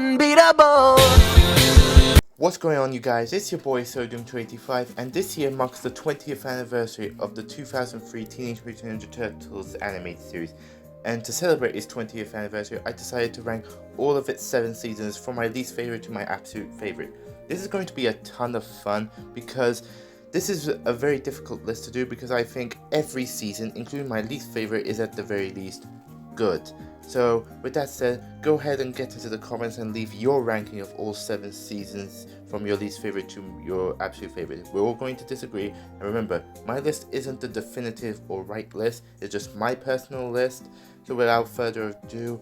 unbeatable. What's going on, you guys? It's your boy Sodium285, and this year marks the 20th anniversary of the 2003 Teenage Mutant Ninja Turtles animated series. And to celebrate its 20th anniversary, I decided to rank all of its 7 seasons from my least favorite to my absolute favorite. This is going to be a ton of fun because this is a very difficult list to do because I think every season, including my least favorite, is at the very least good. So with that said, go ahead and get into the comments and leave your ranking of all 7 seasons from your least favorite to your absolute favorite. We're all going to disagree, and remember, my list isn't the definitive or right list, it's just my personal list. So without further ado,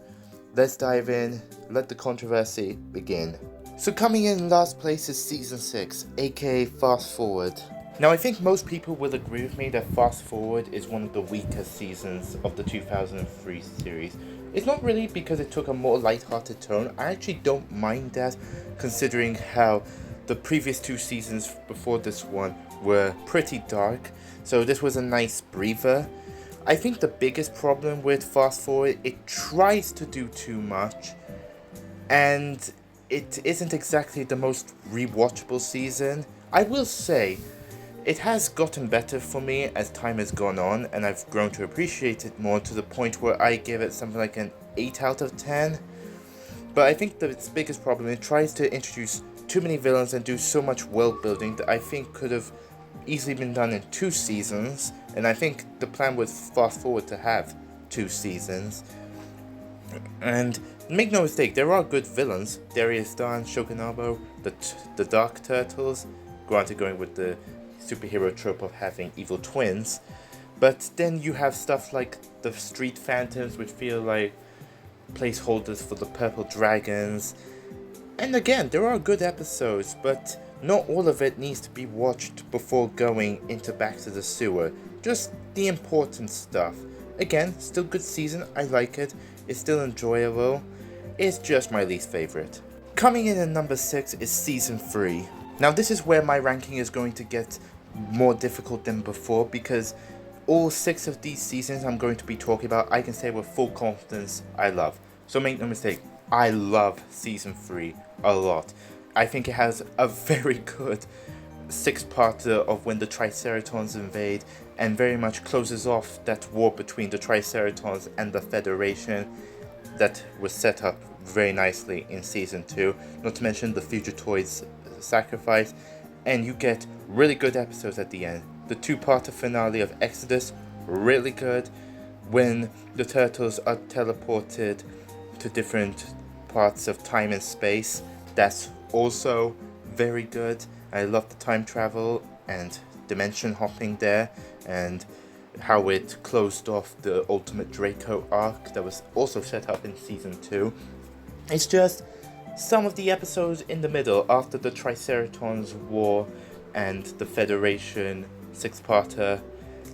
let's dive in, let the controversy begin. So coming in last place is season 6, aka Fast Forward. Now I think most people will agree with me that Fast Forward is one of the weaker seasons of the 2003 series. It's not really because it took a more light-hearted tone. I actually don't mind that, considering how the previous 2 seasons before this one were pretty dark, so this was a nice breather. I think the biggest problem with Fast Forward, it tries to do too much, and it isn't exactly the most rewatchable season. I will say, it has gotten better for me as time has gone on, and I've grown to appreciate it more to the point where I give it something like an 8 out of 10. But I think that its biggest problem, it tries to introduce too many villains and do so much world building that I think could have easily been done in 2 seasons, and I think the plan was Fast Forward to have 2 seasons. And make no mistake, there are good villains. Darius Dan, Shogunabo, the Dark Turtles, granted going with the superhero trope of having evil twins, but then you have stuff like the Street Phantoms, which feel like placeholders for the Purple Dragons. And again, there are good episodes, but not all of it needs to be watched before going into Back to the Sewer. Just the important stuff. Again, still good season, I like it, it's still enjoyable, it's just my least favorite. Coming in at number 6 is season 3. Now this is where my ranking is going to get more difficult than before, because all 6 of these seasons I'm going to be talking about, I can say with full confidence I love. So make no mistake, I love season 3 a lot. I think it has a very good 6-parter of when the Triceratons invade, and very much closes off that war between the Triceratons and the Federation that was set up very nicely in season 2, not to mention the Fugitoids sacrifice, and you get really good episodes at the end. The 2-parter finale of Exodus, really good. When the turtles are teleported to different parts of time and space, that's also very good. I love the time travel and dimension hopping there, and how it closed off the Ultimate Draco arc that was also set up in season 2. It's just some of the episodes in the middle after the Triceratons war and the Federation 6-parter,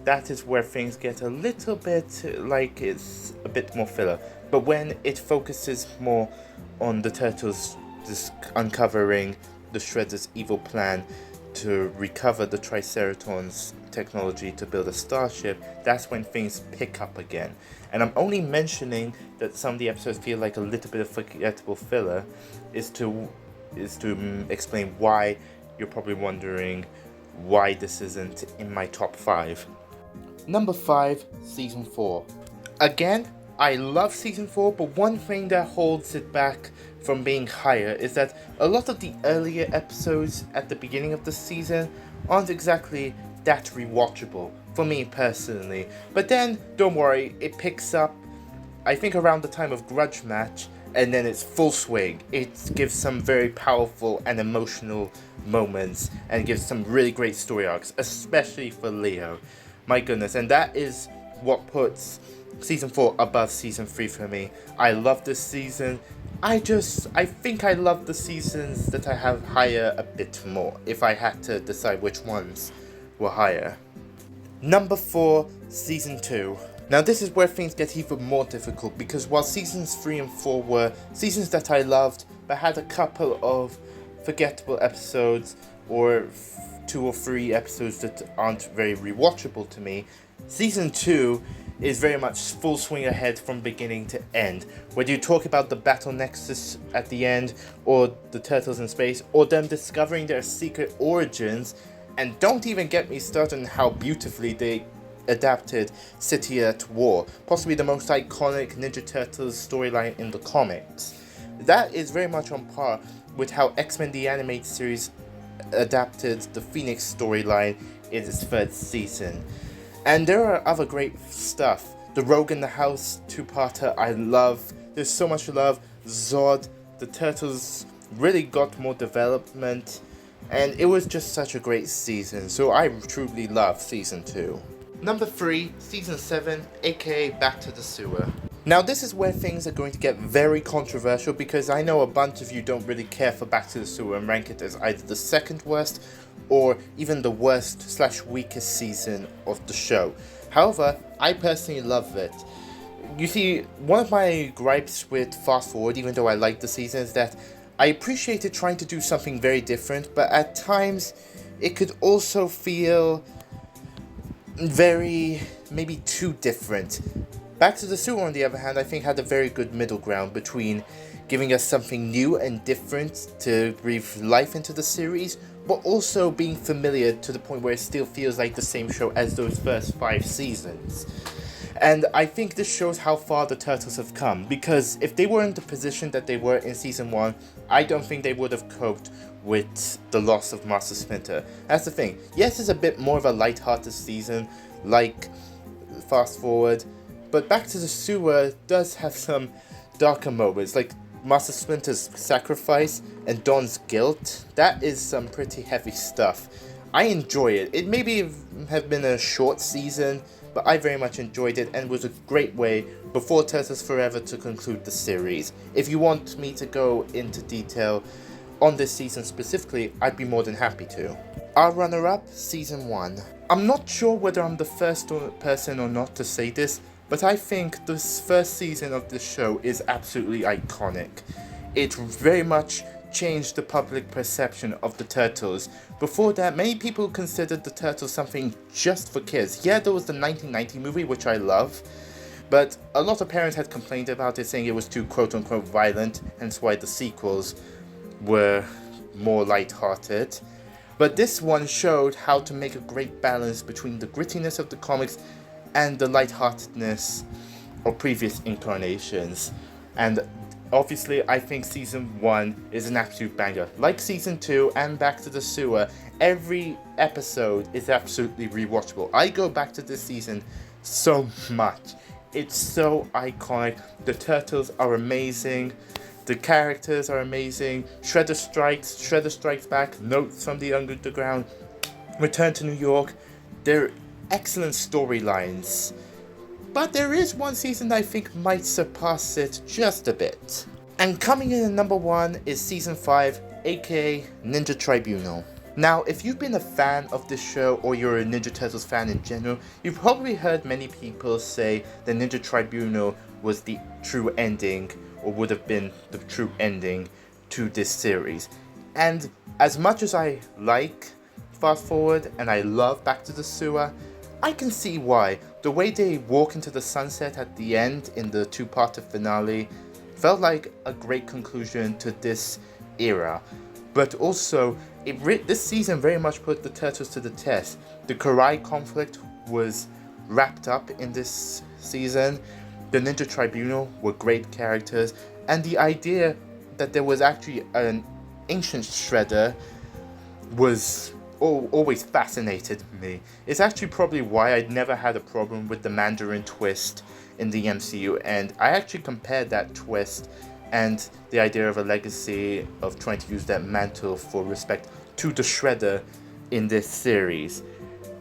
that is where things get a little bit like it's a bit more filler. But when it focuses more on the turtles just uncovering the Shredder's evil plan to recover the Triceratons technology to build a starship, that's when things pick up again. And I'm only mentioning that some of the episodes feel like a little bit of forgettable filler is to explain why you're probably wondering why this isn't in my top 5. Number 5, season 4. Again, I love season 4, but one thing that holds it back from being higher is that a lot of the earlier episodes at the beginning of the season aren't exactly that rewatchable for me personally. But then, don't worry, it picks up, I think, around the time of Grudge Match, and then it's full swing. It gives some very powerful and emotional moments, and gives some really great story arcs, especially for Leo. My goodness, and that is what puts season 4 above season 3 for me. I love this season. I think I love the seasons that I have higher a bit more, if I had to decide which ones were higher. Number 4, season 2. Now this is where things get even more difficult, because while seasons 3 and 4 were seasons that I loved, but had a couple of forgettable episodes, or 2 or 3 episodes that aren't very rewatchable to me, season 2 is very much full swing ahead from beginning to end. Whether you talk about the battle nexus at the end, or the turtles in space, or them discovering their secret origins, and don't even get me started on how beautifully they adapted City at War, possibly the most iconic Ninja Turtles storyline in the comics. That is very much on par with how X-Men The Animated Series adapted the Phoenix storyline in its third season. And there are other great stuff. The Rogue in the House two-parter I love. There's so much love. Zod, the Turtles really got more development, and it was just such a great season, so I truly love Season 2. Number 3, Season 7, aka Back to the Sewer. Now this is where things are going to get very controversial, because I know a bunch of you don't really care for Back to the Sewer and rank it as either the second worst or even the worst / weakest season of the show. However, I personally love it. You see, one of my gripes with Fast Forward, even though I like the season, is that I appreciated trying to do something very different, but at times it could also feel very, maybe too different. Back to the Sewer, on the other hand, I think had a very good middle ground between giving us something new and different to breathe life into the series, but also being familiar to the point where it still feels like the same show as those first 5 seasons. And I think this shows how far the Turtles have come, because if they were in the position that they were in Season 1, I don't think they would have coped with the loss of Master Splinter. That's the thing. Yes, it's a bit more of a light-hearted season, like Fast Forward, but Back to the Sewer does have some darker moments, like Master Splinter's sacrifice and Don's guilt. That is some pretty heavy stuff. I enjoy it. It maybe have been a short season, but I very much enjoyed it, and was a great way before Turtles Forever to conclude the series. If you want me to go into detail on this season specifically, I'd be more than happy to. Our runner-up, Season 1. I'm not sure whether I'm the first person or not to say this, but I think this first season of this show is absolutely iconic. It very much changed the public perception of the Turtles. Before that, many people considered the Turtles something just for kids. Yeah, there was the 1990 movie, which I love, but a lot of parents had complained about it, saying it was too quote-unquote violent, hence why the sequels were more light-hearted. But this one showed how to make a great balance between the grittiness of the comics and the lightheartedness of previous incarnations. And obviously, I think Season 1 is an absolute banger. Like Season 2 and Back to the Sewer, every episode is absolutely rewatchable. I go back to this season so much. It's so iconic. The Turtles are amazing. The characters are amazing. Shredder Strikes Back, Notes from the Underground, Return to New York. They're excellent storylines. But there is one season that I think might surpass it just a bit. And coming in at number 1 is Season 5, aka Ninja Tribunal. Now, if you've been a fan of this show, or you're a Ninja Turtles fan in general, you've probably heard many people say that Ninja Tribunal was the true ending, or would have been the true ending to this series. And as much as I like Fast Forward and I love Back to the Sewer, I can see why. The way they walk into the sunset at the end in the 2-parter finale felt like a great conclusion to this era. But also, this season very much put the Turtles to the test. The Karai conflict was wrapped up in this season. The Ninja Tribunal were great characters, and the idea that there was actually an ancient Shredder was always fascinated me. It's actually probably why I'd never had a problem with the Mandarin twist in the MCU, and I actually compared that twist and the idea of a legacy of trying to use that mantle for respect to the Shredder in this series.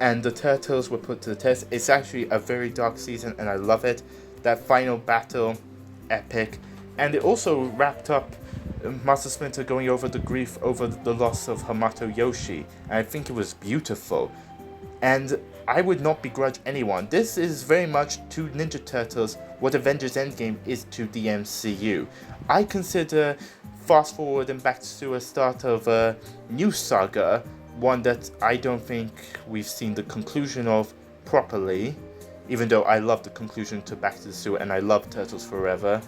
And the Turtles were put to the test. It's actually a very dark season, and I love it. That final battle, epic. And it also wrapped up Master Splinter going over the grief over the loss of Hamato Yoshi. And I think it was beautiful. And I would not begrudge anyone. This is very much to Ninja Turtles what Avengers Endgame is to the MCU. I consider Fast Forward and Back to a start of a new saga, one that I don't think we've seen the conclusion of properly. even though I love the conclusion to Back to the Sewer and I love Turtles Forever.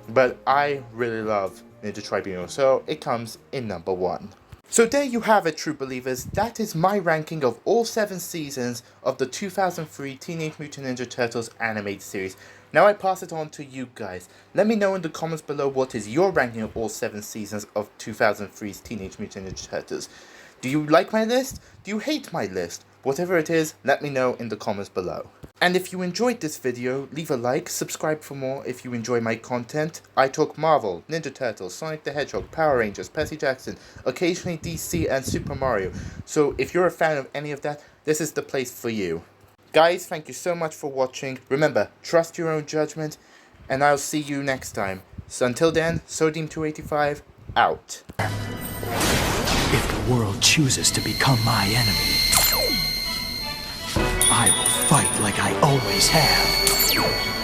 But I really love Ninja Tribunal, so it comes in number 1. So there you have it, true believers. That is my ranking of all 7 seasons of the 2003 Teenage Mutant Ninja Turtles animated series. Now I pass it on to you guys. Let me know in the comments below what is your ranking of all 7 seasons of 2003's Teenage Mutant Ninja Turtles. Do you like my list? Do you hate my list? Whatever it is, let me know in the comments below. And if you enjoyed this video, leave a like, subscribe for more if you enjoy my content. I talk Marvel, Ninja Turtles, Sonic the Hedgehog, Power Rangers, Percy Jackson, occasionally DC and Super Mario. So if you're a fan of any of that, this is the place for you. Guys, thank you so much for watching. Remember, trust your own judgment, and I'll see you next time. So until then, Sodium285, out. If the world chooses to become my enemy, I will fight like I always have.